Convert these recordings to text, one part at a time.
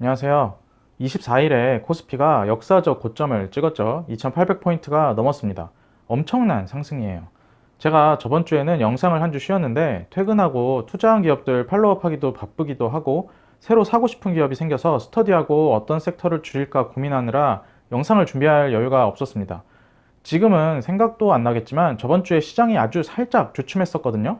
안녕하세요. 24일에 코스피가 역사적 고점을 찍었죠. 2800포인트가 넘었습니다. 엄청난 상승이에요. 제가 저번 주에는 영상을 한 주 쉬었는데 퇴근하고 투자한 기업들 팔로우업 하기도 바쁘기도 하고 새로 사고 싶은 기업이 생겨서 스터디하고 어떤 섹터를 줄일까 고민하느라 영상을 준비할 여유가 없었습니다. 지금은 생각도 안 나겠지만 저번 주에 시장이 아주 살짝 주춤했었거든요.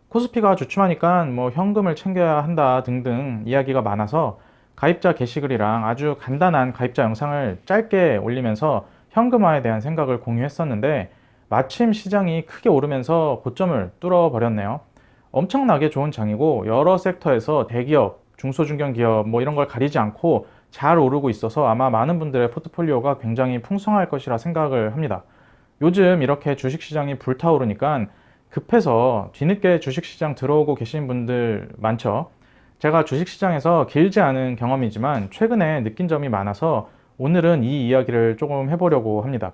코스피가 주춤하니까 뭐 현금을 챙겨야 한다 등등 이야기가 많아서 가입자 게시글이랑 아주 간단한 가입자 영상을 짧게 올리면서 현금화에 대한 생각을 공유했었는데 마침 시장이 크게 오르면서 고점을 뚫어버렸네요. 엄청나게 좋은 장이고 여러 섹터에서 대기업, 중소중견기업 뭐 이런 걸 가리지 않고 잘 오르고 있어서 아마 많은 분들의 포트폴리오가 굉장히 풍성할 것이라 생각을 합니다. 요즘 이렇게 주식시장이 불타오르니까 급해서 뒤늦게 주식시장 들어오고 계신 분들 많죠. 제가 주식시장에서 길지 않은 경험이지만 최근에 느낀 점이 많아서 오늘은 이 이야기를 조금 해보려고 합니다.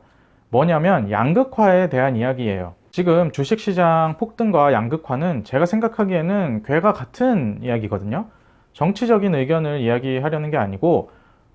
뭐냐면 양극화에 대한 이야기예요. 지금 주식시장 폭등과 양극화는 제가 생각하기에는 괴가 같은 이야기거든요. 정치적인 의견을 이야기하려는 게 아니고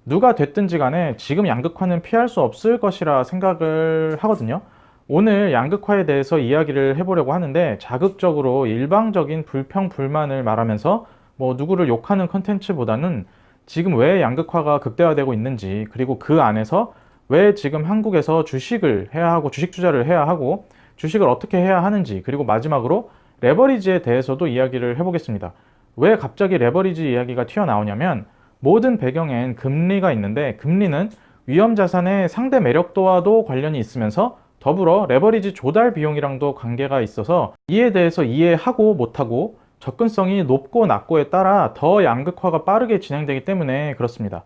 누가 됐든지 간에 지금 양극화는 피할 수 없을 것이라 생각을 하거든요. 오늘 양극화에 대해서 이야기를 해보려고 하는데 자극적으로 일방적인 불평, 불만을 말하면서 뭐 누구를 욕하는 컨텐츠보다는 지금 왜 양극화가 극대화되고 있는지, 그리고 그 안에서 왜 지금 한국에서 주식을 해야 하고 주식 투자를 해야 하고 주식을 어떻게 해야 하는지, 그리고 마지막으로 레버리지에 대해서도 이야기를 해보겠습니다. 왜 갑자기 레버리지 이야기가 튀어나오냐면 모든 배경엔 금리가 있는데 금리는 위험 자산의 상대 매력도와도 관련이 있으면서 더불어 레버리지 조달 비용이랑도 관계가 있어서 이에 대해서 이해하고 못하고 접근성이 높고 낮고에 따라 더 양극화가 빠르게 진행되기 때문에 그렇습니다.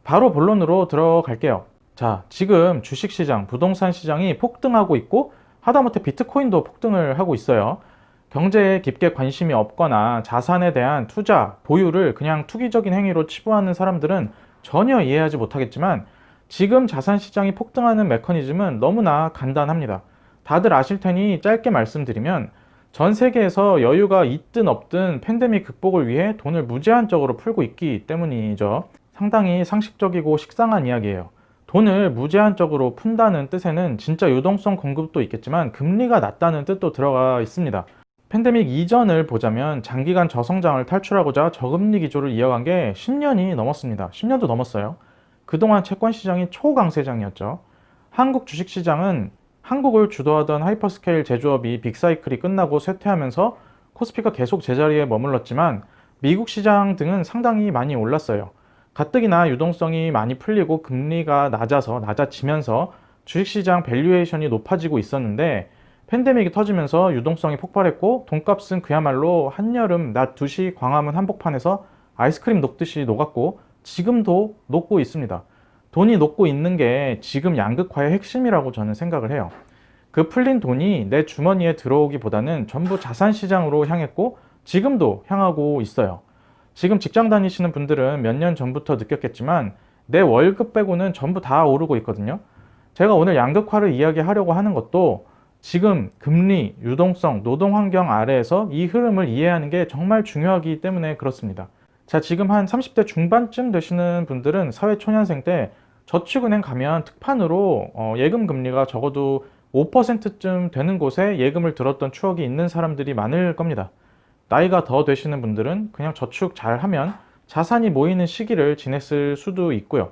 바로 본론으로 들어갈게요. 자, 지금 주식시장, 부동산 시장이 폭등하고 있고 하다못해 비트코인도 폭등을 하고 있어요. 경제에 깊게 관심이 없거나 자산에 대한 투자, 보유를 그냥 투기적인 행위로 치부하는 사람들은 전혀 이해하지 못하겠지만 지금 자산 시장이 폭등하는 메커니즘은 너무나 간단합니다. 다들 아실 테니 짧게 말씀드리면 전 세계에서 여유가 있든 없든 팬데믹 극복을 위해 돈을 무제한적으로 풀고 있기 때문이죠. 상당히 상식적이고 식상한 이야기예요. 돈을 무제한적으로 푼다는 뜻에는 진짜 유동성 공급도 있겠지만 금리가 낮다는 뜻도 들어가 있습니다. 팬데믹 이전을 보자면 장기간 저성장을 탈출하고자 저금리 기조를 이어간 게 10년이 넘었습니다. 10년도 넘었어요. 그동안 채권 시장이 초강세장이었죠. 한국 주식시장은 한국을 주도하던 하이퍼스케일 제조업이 빅사이클이 끝나고 쇠퇴하면서 코스피가 계속 제자리에 머물렀지만 미국 시장 등은 상당히 많이 올랐어요. 가뜩이나 유동성이 많이 풀리고 금리가 낮아지면서 주식시장 밸류에이션이 높아지고 있었는데 팬데믹이 터지면서 유동성이 폭발했고 돈값은 그야말로 한여름 낮 2시 광화문 한복판에서 아이스크림 녹듯이 녹았고 지금도 녹고 있습니다. 돈이 녹고 있는 게 지금 양극화의 핵심이라고 저는 생각을 해요. 그 풀린 돈이 내 주머니에 들어오기보다는 전부 자산시장으로 향했고 지금도 향하고 있어요. 지금 직장 다니시는 분들은 몇 년 전부터 느꼈겠지만 내 월급 빼고는 전부 다 오르고 있거든요. 제가 오늘 양극화를 이야기하려고 하는 것도 지금 금리, 유동성, 노동 환경 아래에서 이 흐름을 이해하는 게 정말 중요하기 때문에 그렇습니다. 자, 지금 한 30대 중반쯤 되시는 분들은 사회초년생 때 저축은행 가면 특판으로 예금 금리가 적어도 5%쯤 되는 곳에 예금을 들었던 추억이 있는 사람들이 많을 겁니다. 나이가 더 되시는 분들은 그냥 저축 잘 하면 자산이 모이는 시기를 지냈을 수도 있고요.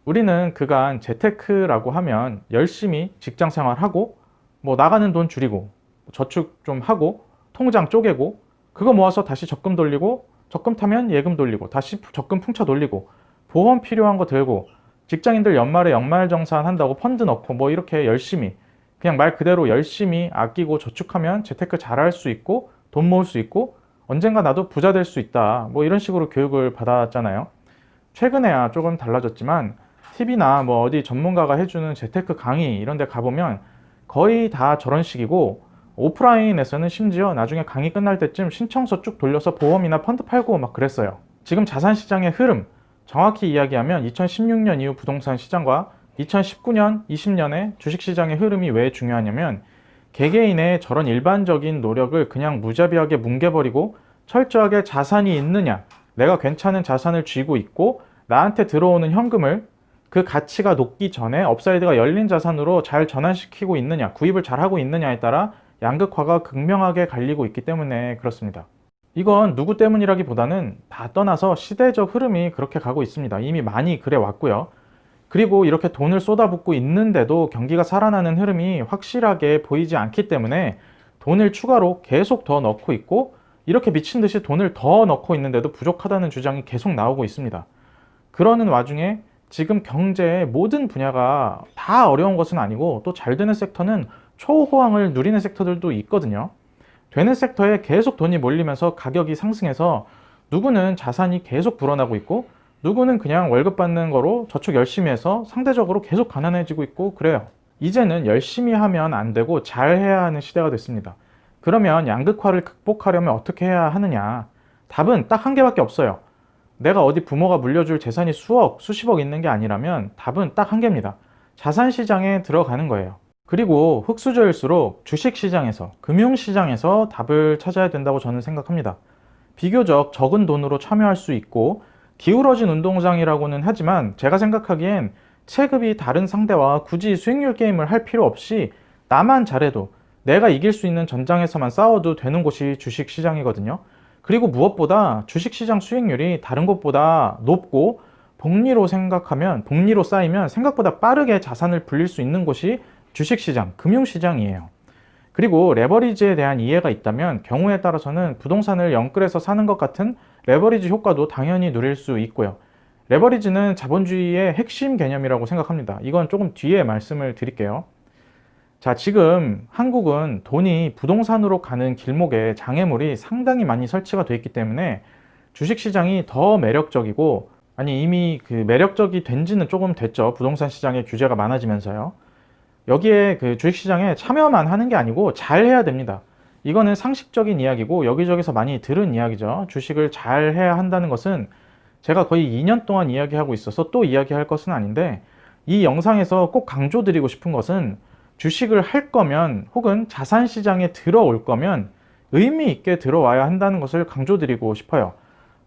우리는 그간 재테크라고 하면 열심히 직장 생활하고 뭐 나가는 돈 줄이고 저축 좀 하고 통장 쪼개고 그거 모아서 다시 적금 돌리고 적금 타면 예금 돌리고 다시 적금 풍차 돌리고 보험 필요한 거 들고 직장인들 연말에 연말정산 한다고 펀드 넣고 뭐 이렇게 열심히 그냥 말 그대로 열심히 아끼고 저축하면 재테크 잘할 수 있고 돈 모을 수 있고 언젠가 나도 부자 될 수 있다 뭐 이런 식으로 교육을 받았잖아요. 최근에야 조금 달라졌지만 TV나 뭐 어디 전문가가 해주는 재테크 강의 이런 데 가보면 거의 다 저런 식이고 오프라인에서는 심지어 나중에 강의 끝날 때쯤 신청서 쭉 돌려서 보험이나 펀드 팔고 막 그랬어요. 지금 자산시장의 흐름 정확히 이야기하면 2016년 이후 부동산 시장과 2019년, 20년의 주식시장의 흐름이 왜 중요하냐면 개개인의 저런 일반적인 노력을 그냥 무자비하게 뭉개버리고 철저하게 자산이 있느냐, 내가 괜찮은 자산을 쥐고 있고 나한테 들어오는 현금을 그 가치가 높기 전에 업사이드가 열린 자산으로 잘 전환시키고 있느냐, 구입을 잘 하고 있느냐에 따라 양극화가 극명하게 갈리고 있기 때문에 그렇습니다. 이건 누구 때문이라기보다는 다 떠나서 시대적 흐름이 그렇게 가고 있습니다. 이미 많이 그래 왔고요. 그리고 이렇게 돈을 쏟아붓고 있는데도 경기가 살아나는 흐름이 확실하게 보이지 않기 때문에 돈을 추가로 계속 더 넣고 있고, 이렇게 미친 듯이 돈을 더 넣고 있는데도 부족하다는 주장이 계속 나오고 있습니다. 그러는 와중에 지금 경제의 모든 분야가 다 어려운 것은 아니고, 또 잘 되는 섹터는 초호황을 누리는 섹터들도 있거든요. 되는 섹터에 계속 돈이 몰리면서 가격이 상승해서 누구는 자산이 계속 불어나고 있고, 누구는 그냥 월급 받는 거로 저축 열심히 해서 상대적으로 계속 가난해지고 있고 그래요. 이제는 열심히 하면 안 되고 잘 해야 하는 시대가 됐습니다. 그러면 양극화를 극복하려면 어떻게 해야 하느냐? 답은 딱 한 개밖에 없어요. 내가 어디 부모가 물려줄 재산이 수억, 수십억 있는 게 아니라면 답은 딱 한 개입니다. 자산시장에 들어가는 거예요. 그리고 흙수저일수록 주식시장에서, 금융시장에서 답을 찾아야 된다고 저는 생각합니다. 비교적 적은 돈으로 참여할 수 있고 기울어진 운동장이라고는 하지만, 제가 생각하기엔 체급이 다른 상대와 굳이 수익률 게임을 할 필요 없이 나만 잘해도, 내가 이길 수 있는 전장에서만 싸워도 되는 곳이 주식시장이거든요. 그리고 무엇보다 주식시장 수익률이 다른 곳보다 높고, 복리로 쌓이면 생각보다 빠르게 자산을 불릴 수 있는 곳이 주식시장, 금융시장이에요. 그리고 레버리지에 대한 이해가 있다면 경우에 따라서는 부동산을 영끌해서 사는 것 같은 레버리지 효과도 당연히 누릴 수 있고요. 레버리지는 자본주의의 핵심 개념이라고 생각합니다. 이건 조금 뒤에 말씀을 드릴게요. 자, 지금 한국은 돈이 부동산으로 가는 길목에 장애물이 상당히 많이 설치가 되어 있기 때문에 주식시장이 더 매력적이고, 아니 이미 그 매력적이 된 지는 조금 됐죠. 부동산 시장의 규제가 많아지면서요. 여기에 그 주식시장에 참여만 하는 게 아니고 잘 해야 됩니다. 이거는 상식적인 이야기고 여기저기서 많이 들은 이야기죠. 주식을 잘 해야 한다는 것은 제가 거의 2년 동안 이야기하고 있어서 또 이야기할 것은 아닌데, 이 영상에서 꼭 강조드리고 싶은 것은 주식을 할 거면, 혹은 자산시장에 들어올 거면 의미 있게 들어와야 한다는 것을 강조드리고 싶어요.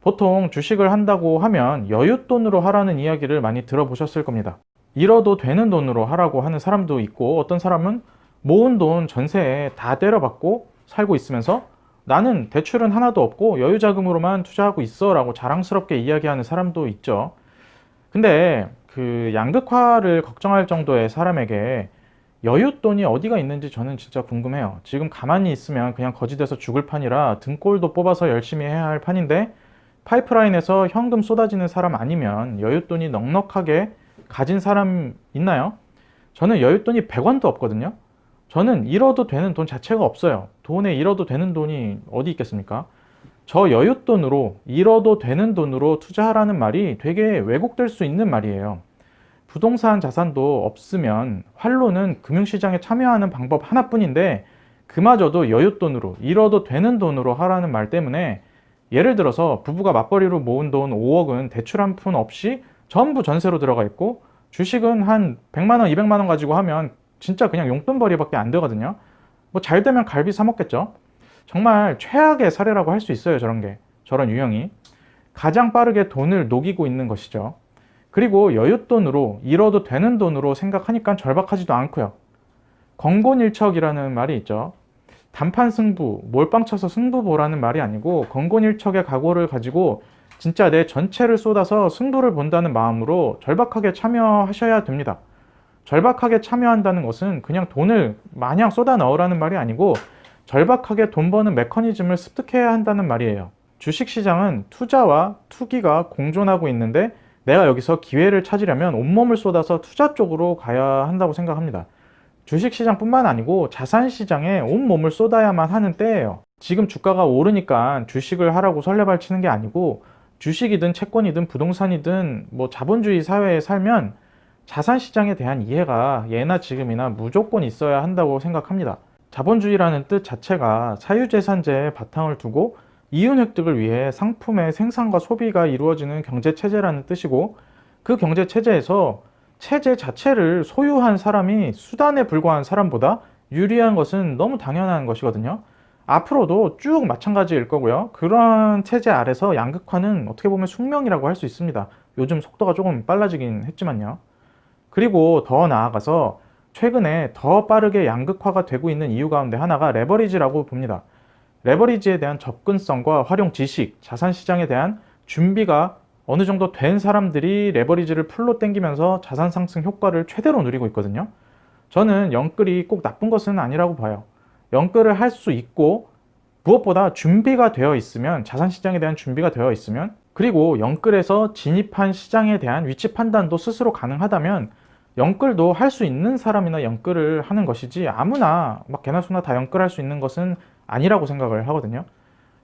보통 주식을 한다고 하면 여윳돈으로 하라는 이야기를 많이 들어보셨을 겁니다. 잃어도 되는 돈으로 하라고 하는 사람도 있고, 어떤 사람은 모은 돈 전세에 다 때려박고 살고 있으면서 나는 대출은 하나도 없고 여유자금으로만 투자하고 있어 라고 자랑스럽게 이야기하는 사람도 있죠. 근데 그 양극화를 걱정할 정도의 사람에게 여윳돈이 어디가 있는지 저는 진짜 궁금해요. 지금 가만히 있으면 그냥 거지돼서 죽을 판이라 등골도 뽑아서 열심히 해야 할 판인데, 파이프라인에서 현금 쏟아지는 사람 아니면 여윳돈이 넉넉하게 가진 사람 있나요? 저는 여윳돈이 100원도 없거든요. 저는 잃어도 되는 돈 자체가 없어요. 돈에 잃어도 되는 돈이 어디 있겠습니까? 저 여윳돈으로, 잃어도 되는 돈으로 투자하라는 말이 되게 왜곡될 수 있는 말이에요. 부동산 자산도 없으면 활로는 금융시장에 참여하는 방법 하나뿐인데, 그마저도 여윳돈으로, 잃어도 되는 돈으로 하라는 말 때문에, 예를 들어서 부부가 맞벌이로 모은 돈 5억은 대출 한 푼 없이 전부 전세로 들어가 있고, 주식은 한 100만원, 200만원 가지고 하면 진짜 그냥 용돈벌이밖에 안 되거든요. 뭐 잘 되면 갈비 사 먹겠죠. 정말 최악의 사례라고 할 수 있어요. 저런 유형이 가장 빠르게 돈을 녹이고 있는 것이죠. 그리고 여윳돈으로, 잃어도 되는 돈으로 생각하니까 절박하지도 않고요. 건곤일척이라는 말이 있죠. 단판 승부, 몰빵 쳐서 승부 보라는 말이 아니고, 건곤일척의 각오를 가지고 진짜 내 전체를 쏟아서 승부를 본다는 마음으로 절박하게 참여하셔야 됩니다. 절박하게 참여한다는 것은 그냥 돈을 마냥 쏟아 넣으라는 말이 아니고, 절박하게 돈 버는 메커니즘을 습득해야 한다는 말이에요. 주식시장은 투자와 투기가 공존하고 있는데, 내가 여기서 기회를 찾으려면 온몸을 쏟아서 투자 쪽으로 가야 한다고 생각합니다. 주식시장뿐만 아니고 자산시장에 온몸을 쏟아야만 하는 때예요. 지금 주가가 오르니까 주식을 하라고 설레발치는 게 아니고, 주식이든 채권이든 부동산이든 뭐 자본주의 사회에 살면 자산시장에 대한 이해가 예나 지금이나 무조건 있어야 한다고 생각합니다. 자본주의라는 뜻 자체가 사유재산제에 바탕을 두고 이윤 획득을 위해 상품의 생산과 소비가 이루어지는 경제체제라는 뜻이고, 그 경제체제에서 체제 자체를 소유한 사람이 수단에 불과한 사람보다 유리한 것은 너무 당연한 것이거든요. 앞으로도 쭉 마찬가지일 거고요. 그런 체제 아래서 양극화는 어떻게 보면 숙명이라고 할 수 있습니다. 요즘 속도가 조금 빨라지긴 했지만요. 그리고 더 나아가서 최근에 더 빠르게 양극화가 되고 있는 이유 가운데 하나가 레버리지라고 봅니다. 레버리지에 대한 접근성과 활용 지식, 자산 시장에 대한 준비가 어느 정도 된 사람들이 레버리지를 풀로 땡기면서 자산 상승 효과를 최대로 누리고 있거든요. 저는 영끌이 꼭 나쁜 것은 아니라고 봐요. 영끌을 할 수 있고 무엇보다 준비가 되어 있으면, 자산 시장에 대한 준비가 되어 있으면, 그리고 영끌에서 진입한 시장에 대한 위치 판단도 스스로 가능하다면 영끌도 할 수 있는 사람이나 영끌을 하는 것이지, 아무나 막 개나 소나 다 영끌할 수 있는 것은 아니라고 생각을 하거든요.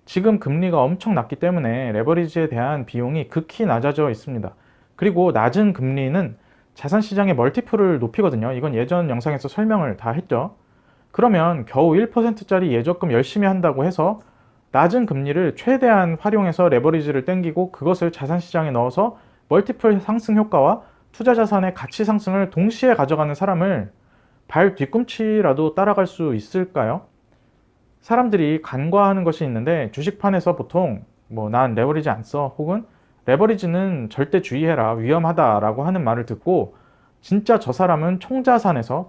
지금 금리가 엄청 낮기 때문에 레버리지에 대한 비용이 극히 낮아져 있습니다. 그리고 낮은 금리는 자산 시장의 멀티플을 높이거든요. 이건 예전 영상에서 설명을 다 했죠. 그러면 겨우 1%짜리 예적금 열심히 한다고 해서 낮은 금리를 최대한 활용해서 레버리지를 땡기고 그것을 자산 시장에 넣어서 멀티플 상승 효과와 투자 자산의 가치 상승을 동시에 가져가는 사람을 발 뒤꿈치라도 따라갈 수 있을까요? 사람들이 간과하는 것이 있는데, 주식판에서 보통 난 레버리지 안 써, 혹은 레버리지는 절대 주의해라, 위험하다라고 하는 말을 듣고 진짜 저 사람은 총자산에서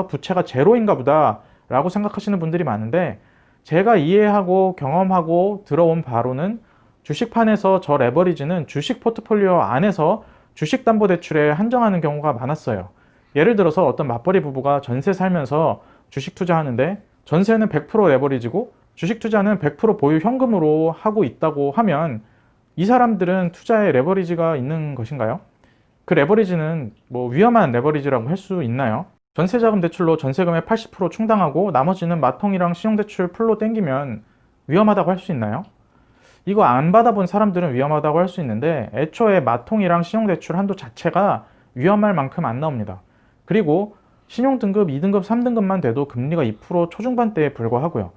부채가 제로인가 보다 라고 생각하시는 분들이 많은데, 제가 이해하고 경험하고 들어온 바로는 주식판에서 저 레버리지는 주식 포트폴리오 안에서 주식담보대출에 한정하는 경우가 많았어요. 예를 들어서 어떤 맞벌이 부부가 전세 살면서 주식 투자하는데, 전세는 100% 레버리지고 주식 투자는 100% 보유 현금으로 하고 있다고 하면 이 사람들은 투자에 레버리지가 있는 것인가요? 그 레버리지는 위험한 레버리지라고 할 수 있나요? 전세자금 대출로 전세금의 80% 충당하고 나머지는 마통이랑 신용대출 풀로 땡기면 위험하다고 할 수 있나요? 이거 안 받아본 사람들은 위험하다고 할 수 있는데, 애초에 마통이랑 신용대출 한도 자체가 위험할 만큼 안 나옵니다. 그리고 신용등급 2등급, 3등급만 돼도 금리가 2% 초중반대에 불과하고요.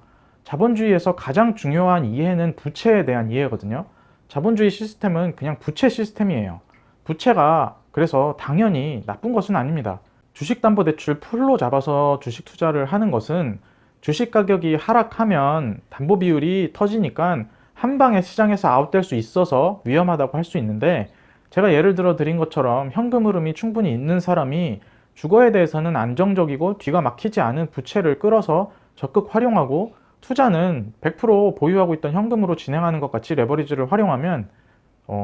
자본주의에서 가장 중요한 이해는 부채에 대한 이해거든요. 자본주의 시스템은 그냥 부채 시스템이에요. 부채가 그래서 당연히 나쁜 것은 아닙니다. 주식담보대출 풀로 잡아서 주식 투자를 하는 것은 주식 가격이 하락하면 담보 비율이 터지니까 한 방에 시장에서 아웃될 수 있어서 위험하다고 할 수 있는데, 제가 예를 들어 드린 것처럼 현금 흐름이 충분히 있는 사람이 주거에 대해서는 안정적이고 뒤가 막히지 않은 부채를 끌어서 적극 활용하고, 투자는 100% 보유하고 있던 현금으로 진행하는 것 같이 레버리지를 활용하면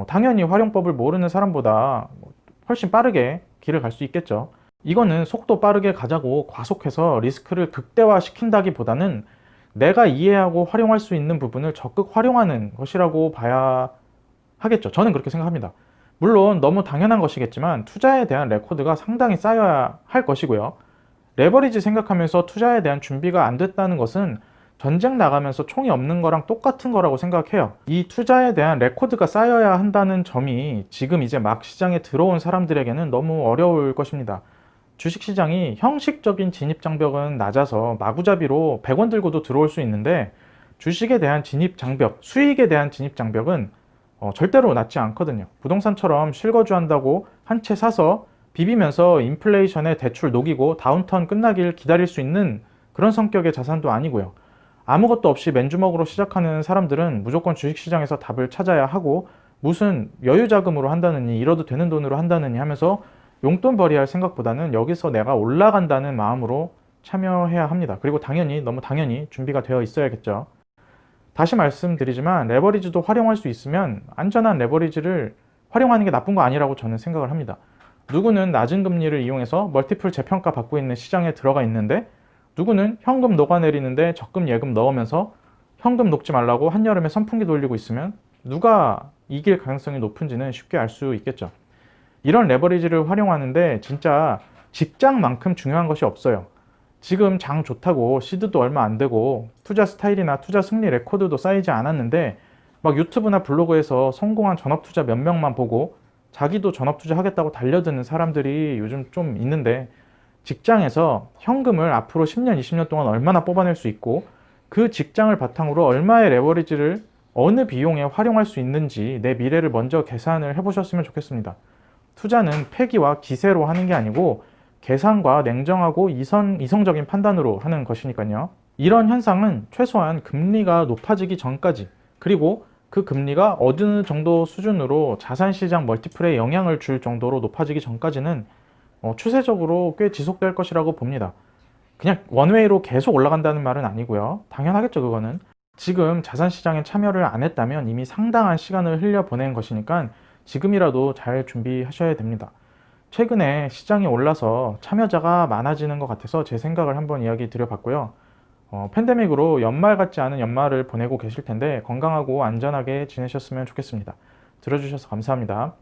당연히 활용법을 모르는 사람보다 훨씬 빠르게 길을 갈 수 있겠죠. 이거는 속도 빠르게 가자고 과속해서 리스크를 극대화시킨다기보다는 내가 이해하고 활용할 수 있는 부분을 적극 활용하는 것이라고 봐야 하겠죠. 저는 그렇게 생각합니다. 물론 너무 당연한 것이겠지만 투자에 대한 레코드가 상당히 쌓여야 할 것이고요. 레버리지 생각하면서 투자에 대한 준비가 안 됐다는 것은 전쟁 나가면서 총이 없는 거랑 똑같은 거라고 생각해요. 이 투자에 대한 레코드가 쌓여야 한다는 점이 지금 이제 막 시장에 들어온 사람들에게는 너무 어려울 것입니다. 주식시장이 형식적인 진입장벽은 낮아서 마구잡이로 100원 들고도 들어올 수 있는데, 주식에 대한 진입장벽, 수익에 대한 진입장벽은 절대로 낮지 않거든요. 부동산처럼 실거주한다고 한 채 사서 비비면서 인플레이션에 대출 녹이고 다운턴 끝나길 기다릴 수 있는 그런 성격의 자산도 아니고요. 아무것도 없이 맨주먹으로 시작하는 사람들은 무조건 주식시장에서 답을 찾아야 하고, 무슨 여유자금으로 한다느니 이러도 되는 돈으로 한다느니 하면서 용돈벌이 할 생각보다는 여기서 내가 올라간다는 마음으로 참여해야 합니다. 그리고 너무 당연히 준비가 되어 있어야겠죠. 다시 말씀드리지만 레버리지도 활용할 수 있으면 안전한 레버리지를 활용하는 게 나쁜 거 아니라고 저는 생각을 합니다. 누구는 낮은 금리를 이용해서 멀티플 재평가 받고 있는 시장에 들어가 있는데, 누구는 현금 녹아내리는데 적금 예금 넣으면서 현금 녹지 말라고 한여름에 선풍기 돌리고 있으면 누가 이길 가능성이 높은지는 쉽게 알 수 있겠죠. 이런 레버리지를 활용하는데 진짜 직장만큼 중요한 것이 없어요. 지금 장 좋다고 시드도 얼마 안 되고 투자 스타일이나 투자 승리 레코드도 쌓이지 않았는데, 막 유튜브나 블로그에서 성공한 전업투자 몇 명만 보고 자기도 전업투자 하겠다고 달려드는 사람들이 요즘 좀 있는데, 직장에서 현금을 앞으로 10년, 20년 동안 얼마나 뽑아낼 수 있고 그 직장을 바탕으로 얼마의 레버리지를 어느 비용에 활용할 수 있는지 내 미래를 먼저 계산을 해보셨으면 좋겠습니다. 투자는 패기와 기세로 하는 게 아니고 계산과 냉정하고 이성적인 판단으로 하는 것이니까요. 이런 현상은 최소한 금리가 높아지기 전까지, 그리고 그 금리가 어느 정도 수준으로 자산시장 멀티플에 영향을 줄 정도로 높아지기 전까지는 추세적으로 꽤 지속될 것이라고 봅니다. 그냥 원웨이로 계속 올라간다는 말은 아니고요. 당연하겠죠, 그거는. 지금 자산시장에 참여를 안 했다면 이미 상당한 시간을 흘려보낸 것이니까 지금이라도 잘 준비하셔야 됩니다. 최근에 시장이 올라서 참여자가 많아지는 것 같아서 제 생각을 한번 이야기 드려봤고요. 팬데믹으로 연말 같지 않은 연말을 보내고 계실 텐데 건강하고 안전하게 지내셨으면 좋겠습니다. 들어주셔서 감사합니다.